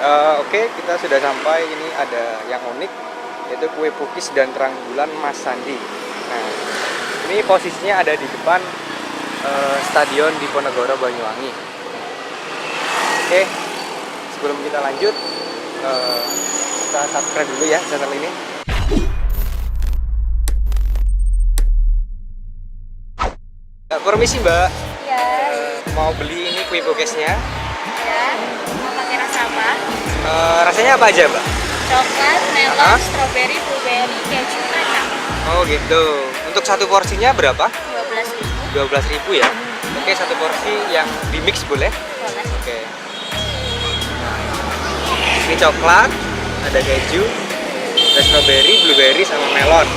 Oke, kita sudah sampai. Ini ada yang unik, yaitu kue pukis dan terang bulan Mas Sandi. Nah, ini posisinya ada di depan Stadion Diponegoro Banyuwangi. Oke, sebelum kita lanjut, kita subscribe dulu ya channel ini. Permisi Mbak, Ya, mau beli ini kue pukisnya. ya. Mau pakai rasa apa? Rasanya apa aja Mbak? Coklat, melon, Hah? stroberi, blueberry, keju, kacang. Oh gitu. Untuk satu porsinya berapa? 12.000. 12.000 ya. Oke, satu porsi yang di mix boleh? Boleh. Oke. Ini coklat, ada keju, ada strawberry, blueberry, sama melon.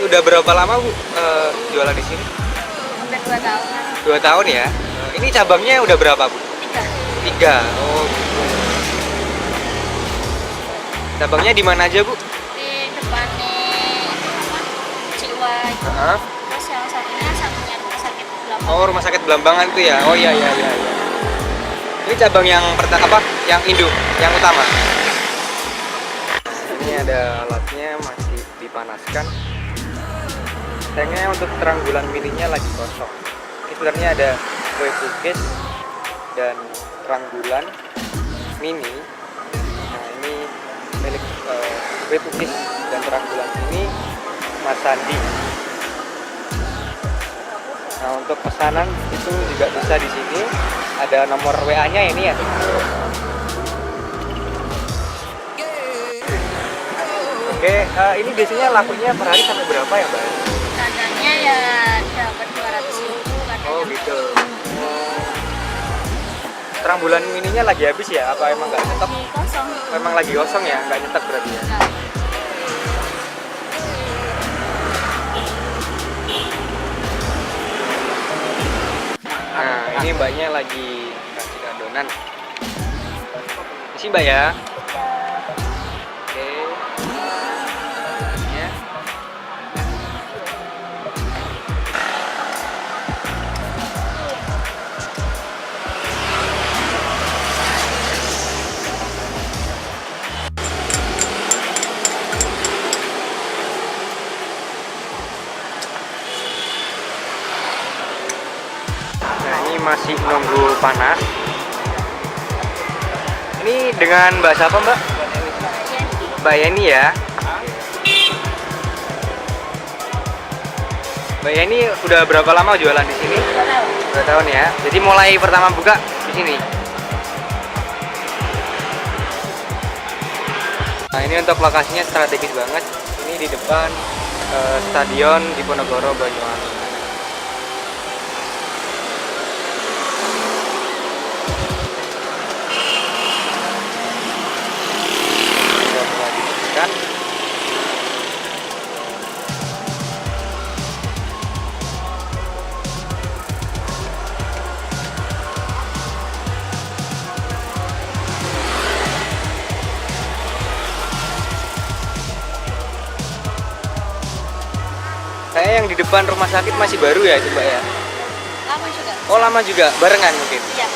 Udah berapa lama Bu jualan di sini? Hampir 2 tahun. 2 tahun ya. Ini cabangnya udah berapa Bu? 3. 3. Oh gitu. Cabangnya di mana aja Bu? Di depan nih apa? Ciwa. Heeh. Terus yang satunya satunya rumah sakit Belambang. Oh, rumah sakit Belambangan tuh ya. Oh iya iya iya. Iya. Ini cabang yang pertama apa? Yang induk, yang utama. Ini ada alatnya masih dipanaskan. Sayangnya untuk terang bulan mininya lagi kosong. Ini sebenarnya ada kue pukis dan terang bulan mini. Nah ini milik kue pukis dan terang bulan ini Mas Sandi. Nah untuk pesanan itu juga bisa di sini. Ada nomor WA-nya ini ya. Oke, ini biasanya lakunya per hari sampai berapa ya, Mbak? Kadangnya ya dapat 200.000 kadang. Oh gitu. Terang bulan mininya lagi habis ya? Apa emang nggak nyetok? Lagi kosong. Emang lagi kosong ya? Nggak nyetok berarti ya? Enggak. Nah ini mbaknya lagi kasih adonan. Isi mbak ya. Oke. Ya. Nah ini masih nunggu panas. Ini dengan Mbak siapa Mbak? Mbak Yeni ya. Mbak Yeni udah berapa lama jualan di sini? 2 tahun. 2 tahun ya. Jadi mulai pertama buka di sini. Nah ini untuk lokasinya strategis banget. Ini di depan Stadion Diponegoro Banyuwangi. Sudah mulai dibersihkan. Saya yang di depan rumah sakit masih baru ya coba ya. Lama juga. Oh lama juga, barengan mungkin. Iya.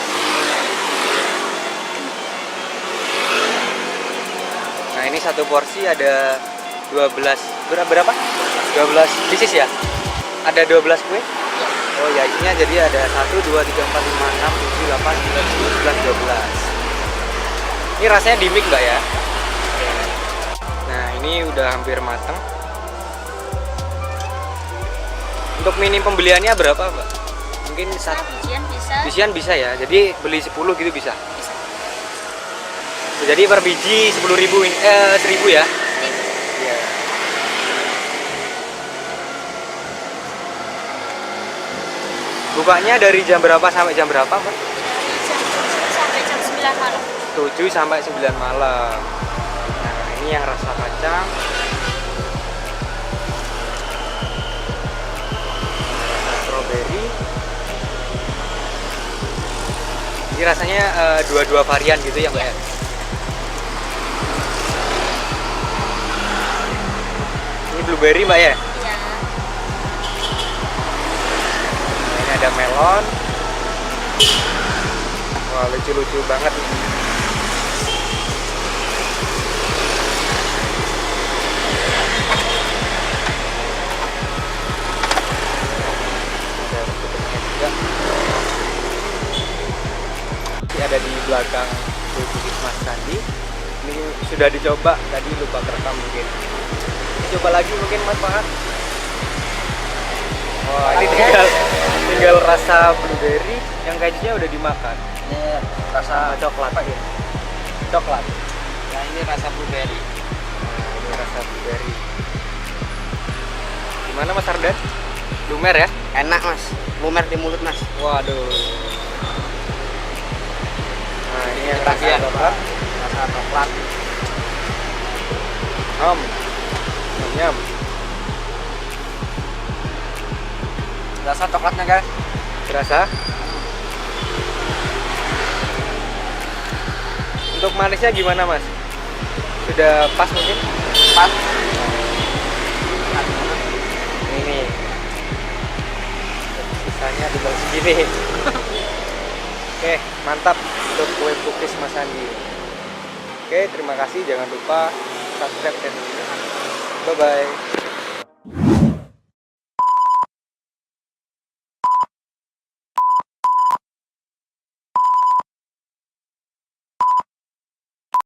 Nah ini satu porsi ada 12 berapa? 12 pieces ya? Ada 12 kue? Iya. Oh ya isinya jadi ada 1, 2, 3, 4, 5, 6, 7, 8, 9, 10, 11, 12. Ini rasanya di mix nggak ya? Nah ini udah hampir mateng. Untuk minim pembeliannya berapa Mbak? Mungkin Bisa bijian bisa. bijian bisa ya, jadi beli 10 gitu bisa. Bisa. Jadi per biji 10.000 ini 1.000 ya? Iya. Bukanya dari jam berapa sampai jam berapa, Mbak? Dari jam 7 sampai jam 9 malam. 7 sampai 9 malam. Nah, ini yang rasa kacang. Strawberry. Ini rasanya dua-dua varian gitu ya, Mbak ya? Ini blueberry, Mbak ya? Iya. ada melon. Wah, lucu-lucu banget nih. Ada tutupnya juga. Ini ada di belakang kue cookies Mas Sandi. Ini sudah dicoba, tadi lupa kerekam mungkin. Coba lagi mungkin Mas Farhan. Wah, ini tinggal rasa blueberry, yang kejunya udah dimakan. Ini rasa Coklat ya. Coklat. Nah, ini rasa blueberry. Nah, ini rasa blueberry. Gimana Mas Ardan? Lumer ya? Enak mas, lumer di mulut mas. Waduh. Nah, ini yang rasa Bagian. coklat. Rasa coklat. Nyam. Rasa coklatnya guys. Terasa? Untuk manisnya gimana Mas? Sudah pas mungkin? Pas. Ini. Sisanya tinggal segini. Oke, mantap untuk kue cookies Mas Andi. Oke, terima kasih. Jangan lupa subscribe channel ini. Bye bye.